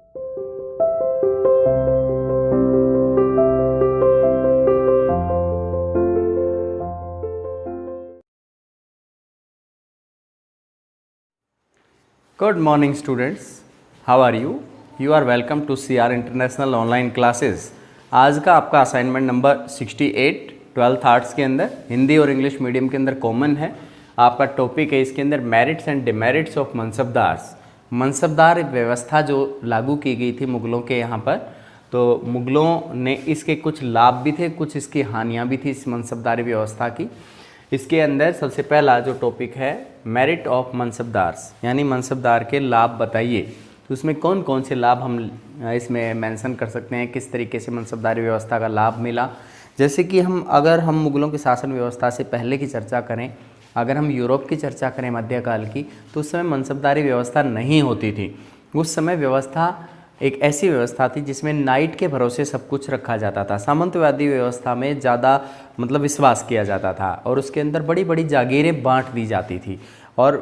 Good morning students, how are you? You are welcome to CR International Online Classes। आज का आपका assignment number 68 12th arts के अंदर हिंदी और इंग्लिश मीडियम के अंदर कॉमन है। आपका टॉपिक है इसके अंदर merits and demerits of mansabdars. Mansabdar व्यवस्था जो लागू की गई थी मुग़लों के यहाँ पर, तो मुग़लों ने इसके कुछ लाभ भी थे, कुछ इसकी हानियाँ भी थी इस मनसबदारी व्यवस्था की। इसके अंदर सबसे पहला जो टॉपिक है मेरिट ऑफ मनसबदार्स, यानी मनसबदार के लाभ बताइए। तो उसमें कौन कौन से लाभ हम इसमें मेंशन कर सकते हैं, किस तरीके से मनसबदारी व्यवस्था का लाभ मिला। जैसे कि अगर हम मुग़लों की शासन व्यवस्था से पहले की चर्चा करें, अगर हम यूरोप की चर्चा करें मध्यकाल की, तो उस समय मनसबदारी व्यवस्था नहीं होती थी। उस समय व्यवस्था एक ऐसी व्यवस्था थी जिसमें नाइट के भरोसे सब कुछ रखा जाता था। सामंतवादी व्यवस्था में ज़्यादा विश्वास किया जाता था और उसके अंदर बड़ी बड़ी जागीरें बांट दी जाती थी और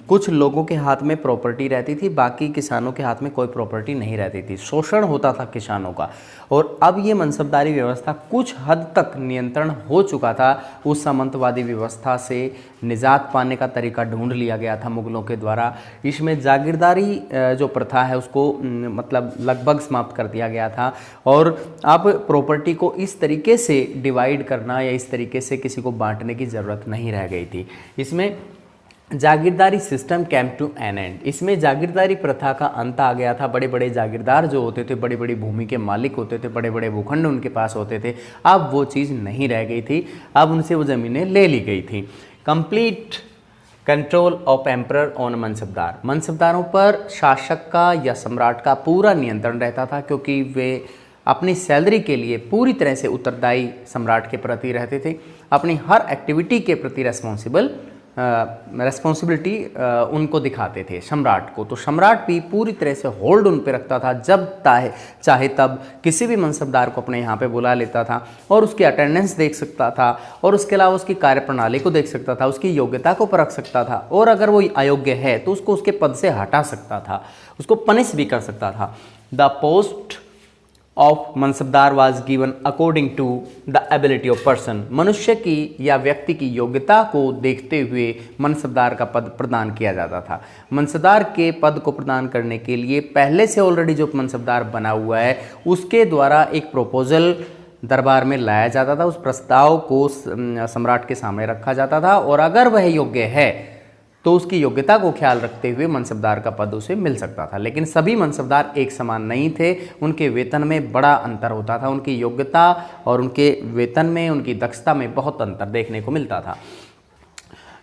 कुछ लोगों के हाथ में प्रॉपर्टी रहती थी, बाकी किसानों के हाथ में कोई प्रॉपर्टी नहीं रहती थी। शोषण होता था किसानों का। और अब ये मनसबदारी व्यवस्था कुछ हद तक नियंत्रण हो चुका था। उस सामंतवादी व्यवस्था से निजात पाने का तरीका ढूंढ लिया गया था मुग़लों के द्वारा। इसमें जागीरदारी जो प्रथा है उसको लगभग समाप्त कर दिया गया था और अब प्रॉपर्टी को इस तरीके से डिवाइड करना या इस तरीके से किसी को बांटने की ज़रूरत नहीं रह गई थी। इसमें जागीरदारी system came to an end. इसमें जागीरदारी प्रथा का अंत आ गया था। बड़े बड़े जागीरदार जो होते थे, बड़ी बड़ी भूमि के मालिक होते थे, बड़े बड़े भूखंड उनके पास होते थे, अब वो चीज़ नहीं रह गई थी। अब उनसे वो ज़मीनें ले ली गई थी। Complete control of emperor on mansabdar. मनसबदारों पर शासक का या सम्राट का पूरा नियंत्रण रहता था, क्योंकि वे अपनी सैलरी के लिए पूरी तरह से उत्तरदायी सम्राट के प्रति रहते थे। अपनी हर एक्टिविटी के प्रति रेस्पॉन्सिबिलिटी उनको दिखाते थे सम्राट को। तो सम्राट भी पूरी तरह से होल्ड उन पे रखता था। जब चाहे तब किसी भी मनसबदार को अपने यहाँ पे बुला लेता था और उसकी अटेंडेंस देख सकता था और उसके अलावा उसकी कार्यप्रणाली को देख सकता था, उसकी योग्यता को परख सकता था और अगर वो अयोग्य है तो उसको उसके पद से हटा सकता था, उसको पनिश भी कर सकता था। द पोस्ट ऑफ मनसबदार was given according to the ability of person. मनुष्य की या व्यक्ति की योग्यता को देखते हुए मनसबदार का पद प्रदान किया जाता था। मनसबदार के पद को प्रदान करने के लिए पहले से ऑलरेडी जो मनसबदार बना हुआ है उसके द्वारा एक प्रपोजल दरबार में लाया जाता था। उस प्रस्ताव को सम्राट के सामने रखा जाता था और अगर वह योग्य है तो उसकी योग्यता को ख्याल रखते हुए मनसबदार का पद उसे मिल सकता था। लेकिन सभी मनसबदार एक समान नहीं थे, उनके वेतन में बड़ा अंतर होता था। उनकी योग्यता और उनके वेतन में, उनकी दक्षता में बहुत अंतर देखने को मिलता था।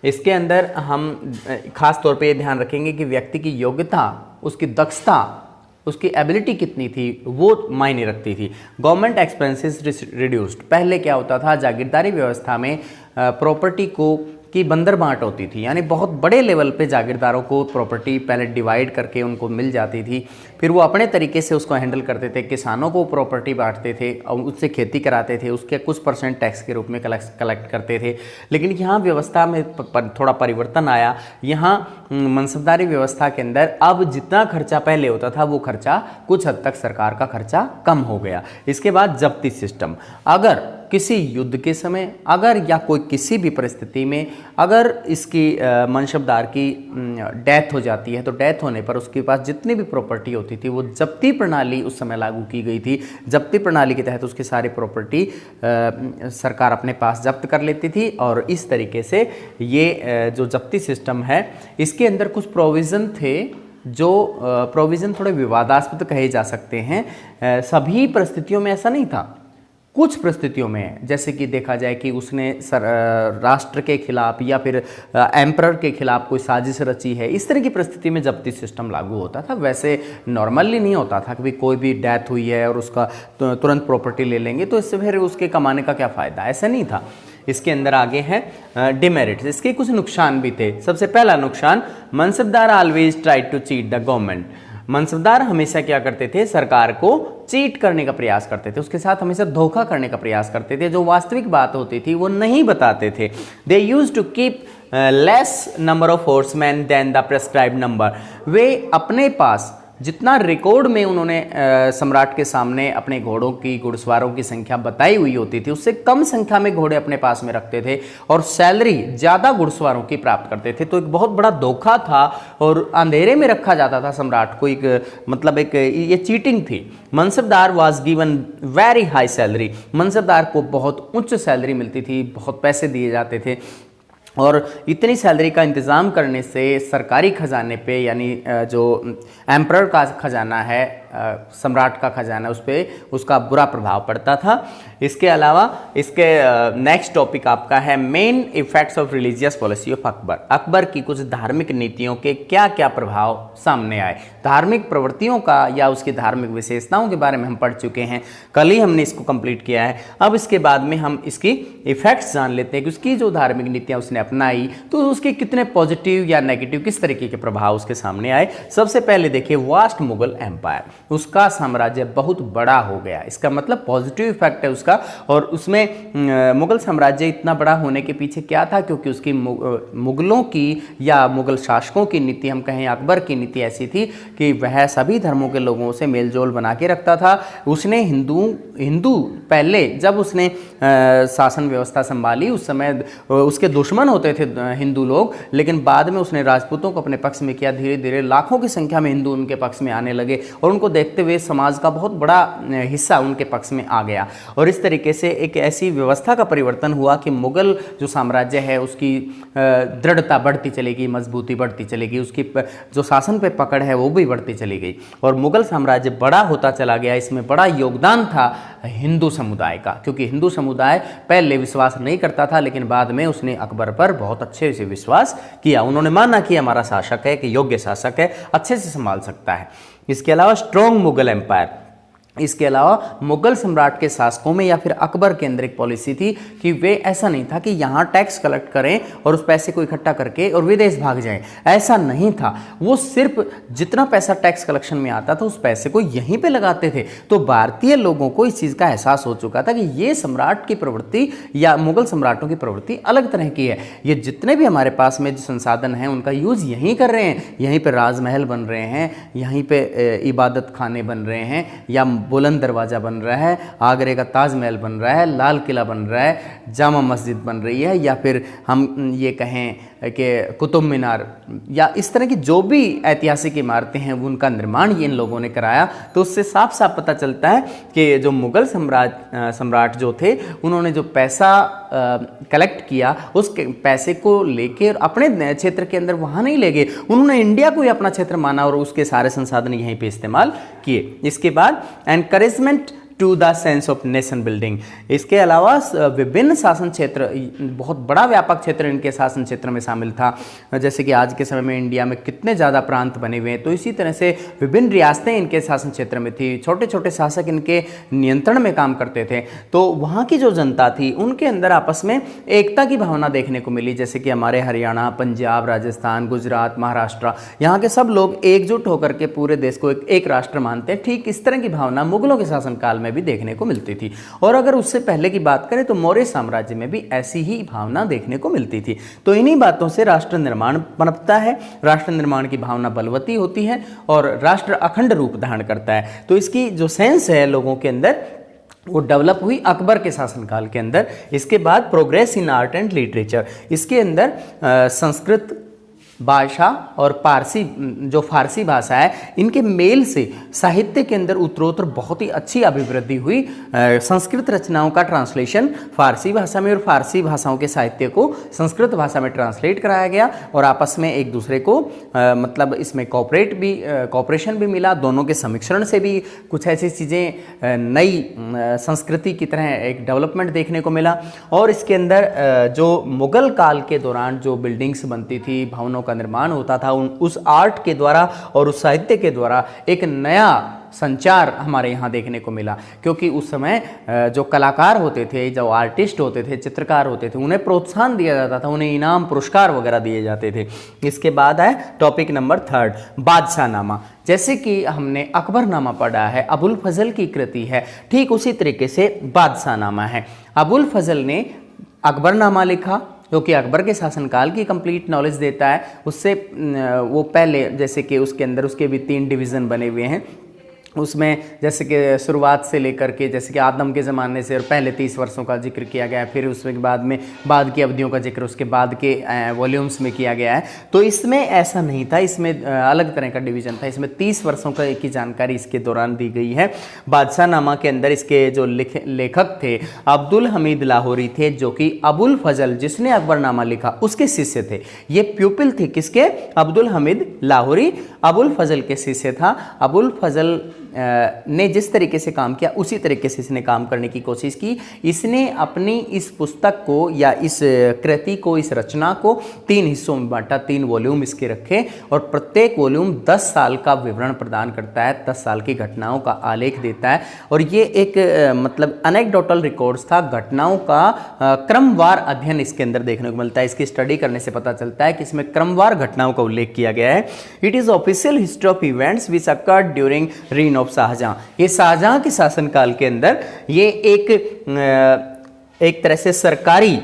इसके अंदर हम खास तौर पे ये ध्यान रखेंगे कि व्यक्ति की योग्यता, उसकी दक्षता, उसकी एबिलिटी कितनी थी वो मायने रखती थी। Government expenses reduced. पहले क्या होता था, जागीरदारी व्यवस्था में प्रॉपर्टी की बंदरबांट होती थी, यानी बहुत बड़े लेवल पे जागीरदारों को प्रॉपर्टी पहले डिवाइड करके उनको मिल जाती थी, फिर वो अपने तरीके से उसको हैंडल करते थे। किसानों को प्रॉपर्टी बांटते थे और उससे खेती कराते थे, उसके कुछ % टैक्स के रूप में कलेक्ट करते थे। लेकिन यहाँ व्यवस्था में थोड़ा परिवर्तन आया। यहाँ मनसबदारी व्यवस्था के अंदर अब जितना खर्चा पहले होता था वो खर्चा कुछ हद तक सरकार का खर्चा कम हो गया। इसके बाद जब्ती सिस्टम। अगर किसी युद्ध के समय या कोई किसी भी परिस्थिति में अगर इसकी मनसबदार की डेथ हो जाती है तो डेथ होने पर उसके पास जितनी भी प्रॉपर्टी होती थी वो जब्ती प्रणाली उस समय लागू की गई थी। जब्ती प्रणाली के तहत उसकी सारी प्रॉपर्टी सरकार अपने पास जब्त कर लेती थी और इस तरीके से ये जो जब्ती सिस्टम है इसके अंदर कुछ प्रोविज़न थे जो प्रोविज़न थोड़े विवादास्पद कहे जा सकते हैं। सभी परिस्थितियों में ऐसा नहीं था। कुछ परिस्थितियों में जैसे कि देखा जाए कि उसने राष्ट्र के खिलाफ या फिर एम्परर के खिलाफ कोई साजिश रची है, इस तरह की परिस्थिति में जब्ती सिस्टम लागू होता था। वैसे नॉर्मली नहीं होता था कि कोई भी डेथ हुई है और उसका तुरंत प्रॉपर्टी ले लेंगे तो इससे फिर उसके कमाने का क्या फ़ायदा, ऐसा नहीं था। इसके अंदर आगे है डिमेरिट्स। इसके कुछ नुकसान भी थे। सबसे पहला नुकसान, mansabdar always try to cheat the government. मनसबदार हमेशा क्या करते थे, सरकार को चीट करने का प्रयास करते थे, उसके साथ हमेशा धोखा करने का प्रयास करते थे। जो वास्तविक बात होती थी वो नहीं बताते थे। They use to keep less number of horseman than the prescribed number. वे अपने पास जितना रिकॉर्ड में उन्होंने सम्राट के सामने अपने घोड़ों की, घुड़सवारों की संख्या बताई हुई होती थी, उससे कम संख्या में घोड़े अपने पास में रखते थे और सैलरी ज़्यादा घुड़सवारों की प्राप्त करते थे। तो एक बहुत बड़ा धोखा था और अंधेरे में रखा जाता था सम्राट को, एक ये चीटिंग थी। Mansabdar was given very high salary, मनसबदार को बहुत उच्च सैलरी मिलती थी, बहुत पैसे दिए जाते थे और इतनी सैलरी का इंतज़ाम करने से सरकारी खजाने पे, यानी जो एम्परर का खजाना है, सम्राट का खजाना, उस पर उसका बुरा प्रभाव पड़ता था। इसके अलावा इसके नेक्स्ट टॉपिक आपका है main effects of religious policy of Akbar. Akbar की कुछ धार्मिक नीतियों के क्या क्या प्रभाव सामने आए। धार्मिक प्रवृत्तियों का या उसकी धार्मिक विशेषताओं के बारे में हम पढ़ चुके हैं, कल ही हमने इसको कंप्लीट किया है। अब इसके बाद में हम इसकी इफेक्ट्स जान लेते हैं कि उसकी जो धार्मिक नीतियाँ उसने अपनाई तो उसके कितने पॉजिटिव या नेगेटिव, किस तरीके के प्रभाव उसके सामने आए। सबसे पहले देखिए वास्ट मुगल एम्पायर, उसका साम्राज्य बहुत बड़ा हो गया, इसका मतलब पॉजिटिव इफेक्ट है उसका। और उसमें मुगल साम्राज्य इतना बड़ा होने के पीछे क्या था, क्योंकि उसकी मुगलों की या मुगल शासकों की नीति, हम कहें अकबर की नीति ऐसी थी कि वह सभी धर्मों के लोगों से मेलजोल बना के रखता था। उसने हिंदू पहले जब उसने शासन व्यवस्था संभाली उस समय उसके दुश्मन होते थे हिंदू लोग, लेकिन बाद में उसने राजपूतों को अपने पक्ष में किया। धीरे धीरे लाखों की संख्या में हिंदू उनके पक्ष में आने लगे और उनको देखते हुए समाज का बहुत बड़ा हिस्सा उनके पक्ष में आ गया। और इस तरीके से एक ऐसी व्यवस्था का परिवर्तन हुआ कि मुगल जो साम्राज्य है उसकी दृढ़ता बढ़ती चलेगी, मजबूती बढ़ती चलेगी, उसकी जो शासन पे पकड़ है वो भी बढ़ती चली गई और मुगल साम्राज्य बड़ा होता चला गया। इसमें बड़ा योगदान था हिंदू समुदाय का, क्योंकि हिंदू समुदाय पहले विश्वास नहीं करता था, लेकिन बाद में उसने अकबर पर बहुत अच्छे से विश्वास किया। उन्होंने माना कि हमारा शासक है, कि योग्य शासक है, अच्छे से संभाल सकता है। इसके अलावा स्ट्रॉन्ग मुगल एम्पायर, इसके अलावा मुगल सम्राट के शासकों में या फिर अकबर के अंदर एक पॉलिसी थी कि वे ऐसा नहीं था कि यहाँ टैक्स कलेक्ट करें और उस पैसे को इकट्ठा करके और विदेश भाग जाएं, ऐसा नहीं था। वो सिर्फ जितना पैसा टैक्स कलेक्शन में आता था उस पैसे को यहीं पे लगाते थे। तो भारतीय लोगों को इस चीज़ का एहसास हो चुका था कि ये सम्राट की प्रवृत्ति या मुगल सम्राटों की प्रवृत्ति अलग तरह की है। ये जितने भी हमारे पास में जो संसाधन हैं उनका यूज़ यहीं कर रहे हैं, यहीं पर राजमहल बन रहे हैं, यहीं पर इबादत खाने बन रहे हैं, या बुलंद दरवाज़ा बन रहा है, आगरे का ताजमहल बन रहा है, लाल किला बन रहा है, जामा मस्जिद बन रही है, या फिर हम ये कहें कि कुतुब मीनार, या इस तरह की जो भी ऐतिहासिक इमारतें हैं उनका निर्माण ये इन लोगों ने कराया। तो उससे साफ साफ पता चलता है कि जो मुगल सम्राट जो थे उन्होंने जो पैसा कलेक्ट किया उस पैसे को लेके अपने क्षेत्र के अंदर वहाँ नहीं ले गए, उन्होंने इंडिया को ही अपना क्षेत्र माना और उसके सारे संसाधन यहीं पे इस्तेमाल किए। इसके बाद encouragement to the sense of nation building, इसके अलावा विभिन्न शासन क्षेत्र, बहुत बड़ा व्यापक क्षेत्र इनके शासन क्षेत्र में शामिल था। जैसे कि आज के समय में इंडिया में कितने ज़्यादा प्रांत बने हुए हैं, तो इसी तरह से विभिन्न रियासतें इनके शासन क्षेत्र में थी, छोटे छोटे शासक इनके नियंत्रण में काम करते थे। तो वहाँ की जो जनता थी उनके अंदर आपस में एकता की भावना देखने को मिली। जैसे कि हमारे हरियाणा, पंजाब, राजस्थान, गुजरात, महाराष्ट्र, यहाँ के सब लोग एकजुट होकर के पूरे देश को एक राष्ट्र मानते हैं। ठीक इस तरह की भावना मुगलों के शासनकाल में भी देखने को मिलती थी। और अगर उससे पहले की बात करें तो मौर्य साम्राज्य में भी ऐसी ही भावना देखने को मिलती थी। तो इन्हीं बातों से राष्ट्र निर्माण पनपता है, राष्ट्र निर्माण की भावना बलवती होती है और राष्ट्र अखंड रूप धारण करता है। तो इसकी जो सेंस है लोगों के अंदर वो डेवलप हुई अकबर के शासनकाल के अंदर। इसके बाद progress in art and literature, इसके अंदर संस्कृत भाषा और पारसी, जो फारसी भाषा है, इनके मेल से साहित्य के अंदर उत्तरोत्तर बहुत ही अच्छी अभिवृद्धि हुई। संस्कृत रचनाओं का ट्रांसलेशन फारसी भाषा में और फारसी भाषाओं के साहित्य को संस्कृत भाषा में ट्रांसलेट कराया गया और आपस में एक दूसरे को मतलब इसमें कॉपरेशन भी मिला। दोनों के समिश्रण से भी कुछ ऐसी चीज़ें नई संस्कृति की तरह एक डेवलपमेंट देखने को मिला। और इसके अंदर जो मुगल काल के दौरान जो बिल्डिंग्स बनती थी, भवनों का निर्माण होता था, उस आर्ट के द्वारा और उस साहित्य के द्वारा एक नया संचार हमारे यहाँ देखने को मिला। क्योंकि उस समय जो कलाकार होते थे, जो आर्टिस्ट होते थे, चित्रकार होते थे, उन्हें प्रोत्साहन दिया जाता था, उन्हें इनाम पुरस्कार वगैरह दिए जाते थे। इसके बाद है टॉपिक नंबर 3, बादशाहनामा। जैसे कि हमने अकबरनामा पढ़ा है, अबुल फजल की कृति है, ठीक उसी तरीके से बादशाहनामा है। अबुल फजल ने अकबरनामा लिखा क्योंकि अकबर के शासनकाल की कंप्लीट नॉलेज देता है। उससे वो पहले जैसे कि उसके अंदर उसके भी 3 डिवीज़न बने हुए हैं, उसमें जैसे कि शुरुआत से लेकर के जैसे कि आदम के ज़माने से और पहले 30 वर्षों का जिक्र किया गया है, फिर उसके बाद में बाद की अवधियों का जिक्र उसके बाद के वॉल्यूम्स में किया गया है। तो इसमें ऐसा नहीं था, इसमें अलग तरह का डिवीज़न था। इसमें 30 वर्षों का की जानकारी इसके दौरान दी गई है। बादशाह नामा के अंदर इसके जो लेखक थे अब्दुल हमीद लाहौरी थे, जो कि अबुल फजल जिसने अकबरनामा लिखा उसके शिष्य थे। ये प्यूपिल थे किसके? अब्दुल हमीद लाहौरी अबुल फजल के शिष्य था। अबुल फजल ने जिस तरीके से काम किया उसी तरीके से इसने काम करने की कोशिश की। इसने अपनी इस पुस्तक को या इस कृति को, इस रचना को 3 हिस्सों में बांटा, 3 वॉल्यूम इसके रखे और प्रत्येक वॉल्यूम 10 साल का विवरण प्रदान करता है, 10 साल की घटनाओं का आलेख देता है। और ये एक मतलब एनेक्डोटल रिकॉर्ड्स था, घटनाओं का क्रमवार अध्ययन इसके अंदर देखने को मिलता है। इसकी स्टडी करने से पता चलता है कि इसमें क्रमवार घटनाओं का उल्लेख किया गया है। It is official history of events which occurred during reign of Shahjahan. ये शाहजहां के शासनकाल के अंदर ये एक तरह से सरकारी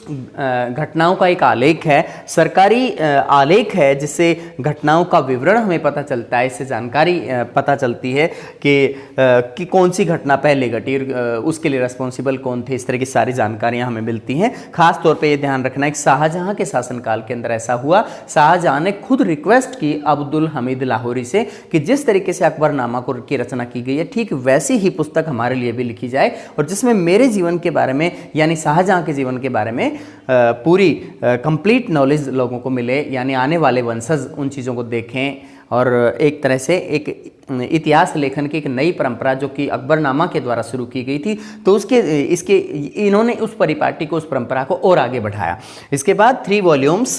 घटनाओं का एक आलेख है, सरकारी आलेख है, जिससे घटनाओं का विवरण हमें पता चलता है। इससे जानकारी पता चलती है कि कौन सी घटना पहले घटी, उसके लिए रिस्पॉन्सिबल कौन थे, इस तरह की सारी जानकारियां हमें मिलती हैं। खास तौर पे ये ध्यान रखना है कि शाहजहां के शासनकाल के अंदर ऐसा हुआ, शाहजहां ने खुद रिक्वेस्ट की अब्दुल हमीद लाहौरी से कि जिस तरीके से अकबरनामा की रचना की गई है ठीक वैसी ही पुस्तक हमारे लिए भी लिखी जाए, और जिसमें मेरे जीवन के बारे में यानी शाहजहां के जीवन के बारे में पूरी कंप्लीट नॉलेज लोगों को मिले, यानी आने वाले वंशज उन चीज़ों को देखें और एक तरह से एक इतिहास लेखन की एक नई परंपरा जो कि अकबरनामा के द्वारा शुरू की गई थी, तो इन्होंने उस परिपाटी को, उस परंपरा को और आगे बढ़ाया। इसके बाद 3 volumes,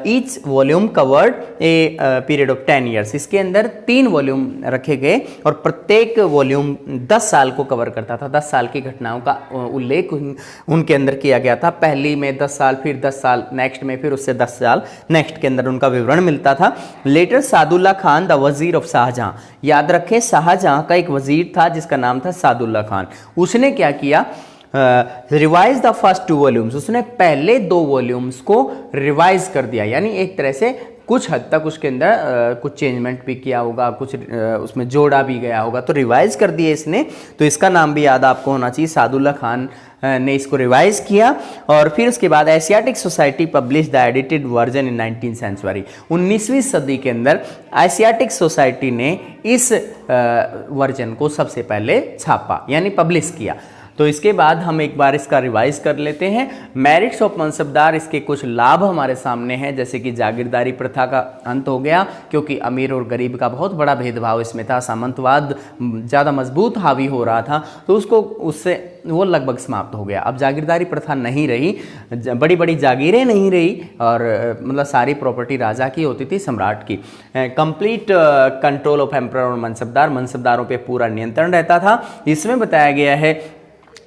each volume covered a period of 10 years. इसके अंदर 3 वॉल्यूम रखे गए और प्रत्येक वॉल्यूम 10 साल को कवर करता था। 10 साल की घटनाओं का उल्लेख उनके अंदर किया गया था। पहली में 10 साल, फिर 10 साल नेक्स्ट में, फिर उससे 10 साल नेक्स्ट के अंदर उनका विवरण मिलता था। लेटर सादुल्ला खान द वजीर ऑफ शाहजहां, याद रखें शाहजहां का एक वजीर था जिसका नाम था सादुल्ला खान। उसने क्या किया? रिवाइज द फर्स्ट 2 वॉल्यूम्स, उसने पहले 2 वॉल्यूम्स को रिवाइज कर दिया, यानी एक तरह से कुछ हद तक उसके अंदर कुछ चेंजमेंट भी किया होगा, कुछ उसमें जोड़ा भी गया होगा, तो रिवाइज कर दिए इसने। तो इसका नाम भी याद आपको होना चाहिए, सादुल्ला खान ने इसको रिवाइज किया। और फिर उसके बाद Asiatic society publish the edited version in 19th century. 19वीं सदी के अंदर एशियाटिक सोसाइटी ने इस वर्जन को सबसे पहले छापा यानी पब्लिश किया। तो इसके बाद हम एक बार इसका रिवाइज कर लेते हैं। मेरिट्स ऑफ मनसबदार, इसके कुछ लाभ हमारे सामने हैं, जैसे कि जागीरदारी प्रथा का अंत हो गया, क्योंकि अमीर और गरीब का बहुत बड़ा भेदभाव इसमें था, सामंतवाद ज़्यादा मजबूत हावी हो रहा था, तो उससे वो लगभग समाप्त हो गया। अब जागीरदारी प्रथा नहीं रही, बड़ी बड़ी जागीरें नहीं रही, और मतलब सारी प्रॉपर्टी राजा की होती थी, सम्राट की। कंप्लीट कंट्रोल ऑफ एम्परर और मनसबदार, मनसबदारों पे पूरा नियंत्रण रहता था। इसमें बताया गया है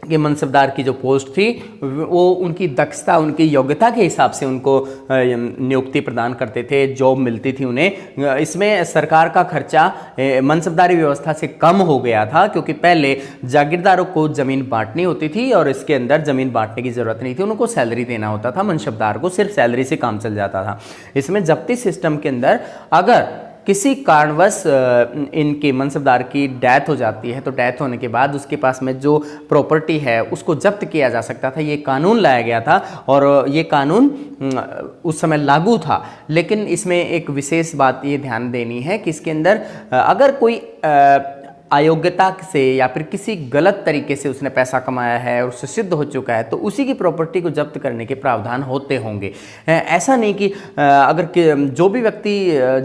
कि मनसबदार की जो पोस्ट थी वो उनकी दक्षता, उनकी योग्यता के हिसाब से उनको नियुक्ति प्रदान करते थे, जॉब मिलती थी उन्हें। इसमें सरकार का खर्चा मनसबदारी व्यवस्था से कम हो गया था, क्योंकि पहले जागीरदारों को ज़मीन बांटनी होती थी और इसके अंदर ज़मीन बांटने की ज़रूरत नहीं थी, उनको सैलरी देना होता था। मनसबदार को सिर्फ सैलरी से काम चल जाता था। इसमें जब्ती सिस्टम के अंदर अगर किसी कारणवश इनके मनसबदार की डेथ हो जाती है, तो डेथ होने के बाद उसके पास में जो प्रॉपर्टी है उसको जब्त किया जा सकता था। ये कानून लाया गया था और ये कानून उस समय लागू था। लेकिन इसमें एक विशेष बात ये ध्यान देनी है कि इसके अंदर अगर कोई अयोग्यता से या फिर किसी गलत तरीके से उसने पैसा कमाया है और उससे सिद्ध हो चुका है, तो उसी की प्रॉपर्टी को जब्त करने के प्रावधान होते होंगे। ऐसा नहीं कि अगर जो भी व्यक्ति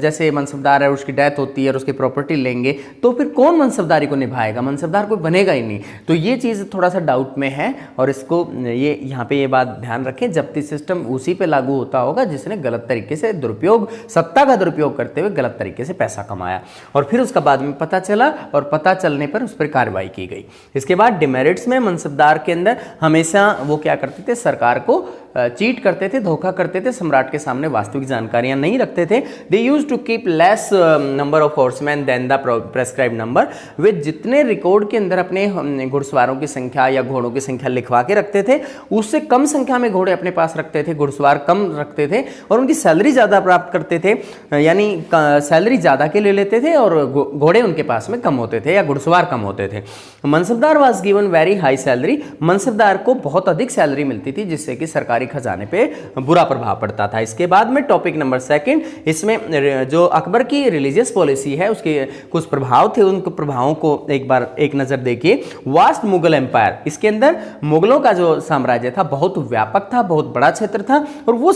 जैसे मनसबदार है उसकी डेथ होती है और उसकी प्रॉपर्टी लेंगे, तो फिर कौन मनसबदारी को निभाएगा? मनसबदार कोई बनेगा ही नहीं। तो ये चीज़ थोड़ा सा डाउट में है, और इसको ये यहाँ पे ये बात ध्यान रखें, जब्ती सिस्टम उसी पे लागू होता होगा जिसने गलत तरीके से दुरुपयोग, सत्ता का दुरुपयोग करते हुए गलत तरीके से पैसा कमाया, और फिर उसका बाद में पता चला और पता चलने पर उस पर कार्रवाई की गई। इसके बाद डिमेरिट्स में मनसबदार के अंदर हमेशा वो क्या करते थे, सरकार को चीट करते थे, धोखा करते थे, सम्राट के सामने वास्तविक जानकारियां नहीं रखते थे। They use to keep less number of horseman than the prescribed number. वे जितने रिकॉर्ड के अंदर अपने घुड़सवारों की संख्या या घोड़ों की संख्या लिखवा के रखते थे, उससे कम संख्या में घोड़े अपने पास रखते थे, घुड़सवार कम रखते थे और उनकी सैलरी ज़्यादा प्राप्त करते थे, यानी सैलरी ज़्यादा के ले लेते थे और घोड़े उनके पास में कम होते थे या घुड़सवार कम होते थे। Mansabdar was given very high salary. मनसबदार को बहुत अधिक सैलरी मिलती थी, जिससे कि सरकारी खजाने पे बुरा प्रभाव पड़ता था। इसके बाद में टॉपिक नंबर 2, इसमें जो अकबर की रिलीजियस पॉलिसी है उसके कुछ प्रभाव थे, उन प्रभावों को एक नज़र देखिए। वास्ट मुगल एम्पायर, इसके अंदर मुगलों का जो साम्राज्य था बहुत व्यापक था, बहुत बड़ा क्षेत्र था और वो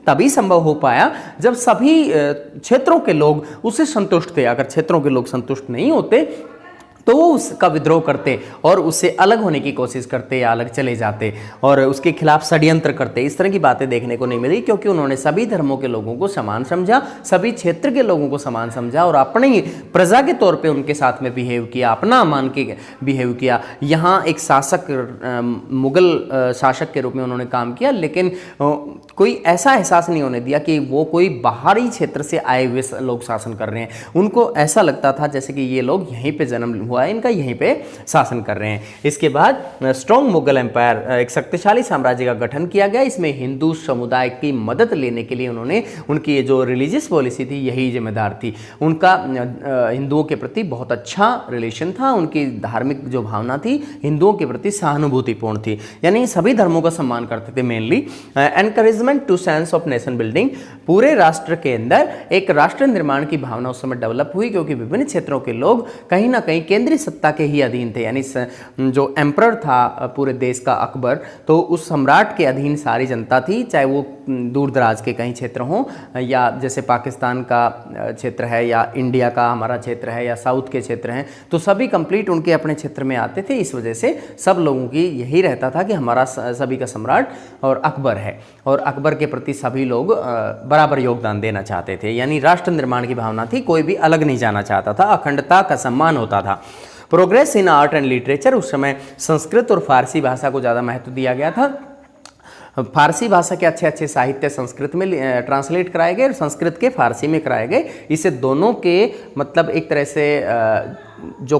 तभी संभव हो पाया जब सभी क्षेत्रों के लोग उससे संतुष्ट थे। अगर क्षेत्रों के लोग संतुष्ट नहीं होते तो वो उसका विद्रोह करते और उससे अलग होने की कोशिश करते या अलग चले जाते और उसके खिलाफ षड्यंत्र करते। इस तरह की बातें देखने को नहीं मिली, क्योंकि उन्होंने सभी धर्मों के लोगों को समान समझा, सभी क्षेत्र के लोगों को समान समझा और अपनी प्रजा के तौर पे उनके साथ में बिहेव किया, अपना मान के बिहेव किया। यहाँ एक शासक, मुगल शासक के रूप में उन्होंने काम किया, लेकिन कोई ऐसा एहसास नहीं होने दिया कि वो कोई बाहरी क्षेत्र से आए हुए लोग शासन कर रहे हैं। उनको ऐसा लगता था जैसे कि ये लोग यहीं पे जन्म हुआ है, इनका यहीं पे शासन कर रहे हैं। इसके बाद स्ट्रॉन्ग मुगल एम्पायर, एक शक्तिशाली साम्राज्य का गठन किया गया। इसमें हिंदू समुदाय की मदद लेने के लिए उन्होंने, उनकी जो रिलीजियस पॉलिसी थी यही जिम्मेदार थी। उनका हिंदुओं के प्रति बहुत अच्छा रिलेशन था, उनकी धार्मिक जो भावना थी हिंदुओं के प्रति सहानुभूतिपूर्ण थी, यानी सभी धर्मों का सम्मान करते थे। Mainly encouragement to sense of nation building, पूरे राष्ट्र के अंदर एक राष्ट्र निर्माण की भावना उस समय डेवलप हुई, क्योंकि विभिन्न क्षेत्रों के लोग कहीं ना कहीं केंद्रीय सत्ता के ही अधीन थे। यानी जो एम्परर था पूरे देश का अकबर, तो उस सम्राट के अधीन सारी जनता थी, चाहे वो दूर दराज के कहीं क्षेत्र हों या जैसे पाकिस्तान का क्षेत्र है या इंडिया का हमारा क्षेत्र है या साउथ के क्षेत्र हैं, तो सभी कंप्लीट उनके अपने क्षेत्र में आते थे। इस वजह से सब लोगों की यही रहता था कि हमारा सभी का सम्राट और अकबर है, और अकबर के प्रति सभी लोग बराबर योगदान देना चाहते थे, यानी राष्ट्र निर्माण की भावना थी, कोई भी अलग नहीं जाना चाहता था, अखंडता का सम्मान होता था। Progress in art and literature, उस समय संस्कृत और फारसी भाषा को ज़्यादा महत्व दिया गया था। फारसी भाषा के अच्छे अच्छे साहित्य संस्कृत में ट्रांसलेट कराए गए और संस्कृत के फारसी में कराए गए। इससे दोनों के मतलब एक तरह से जो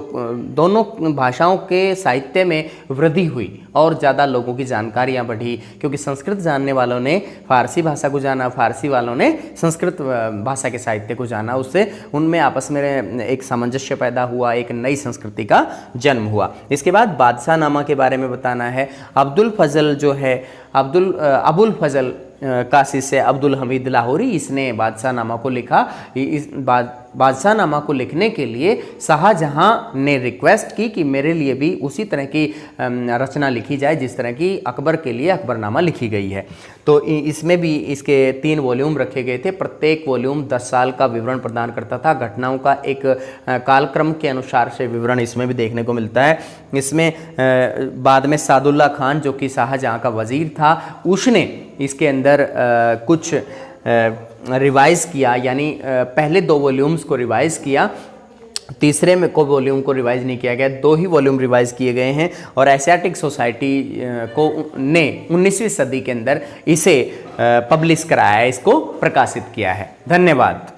दोनों भाषाओं के साहित्य में वृद्धि हुई और ज़्यादा लोगों की जानकारियाँ बढ़ी, क्योंकि संस्कृत जानने वालों ने फारसी भाषा को जाना, फारसी वालों ने संस्कृत भाषा के साहित्य को जाना, उससे उनमें आपस में एक सामंजस्य पैदा हुआ, एक नई संस्कृति का जन्म हुआ। इसके बाद बादशाह नामा के बारे में बताना है। अब्दुल फजल जो है, अबुल फजल का शिष्य अब्दुल हमीद लाहौरी, इसने बादशाह नामा को लिखा। इस बादशाह नामा को लिखने के लिए शाहजहां ने रिक्वेस्ट की कि मेरे लिए भी उसी तरह की रचना लिखी जाए जिस तरह की अकबर के लिए अकबरनामा लिखी गई है। तो इसमें भी इसके 3 वॉल्यूम रखे गए थे, प्रत्येक वॉल्यूम 10 साल का विवरण प्रदान करता था, घटनाओं का एक कालक्रम के अनुसार से विवरण इसमें भी देखने को मिलता है। इसमें बाद में सादुल्ला खान जो कि शाहजहां का वजीर था, उसने इसके अंदर कुछ रिवाइज़ किया, यानी पहले 2 वॉल्यूम्स को रिवाइज़ किया, तीसरे में को वॉल्यूम को रिवाइज नहीं किया गया, 2 ही वॉल्यूम रिवाइज किए गए हैं। और एशियाटिक सोसाइटी को ने 19वीं सदी के अंदर इसे पब्लिश कराया है, इसको प्रकाशित किया है। धन्यवाद।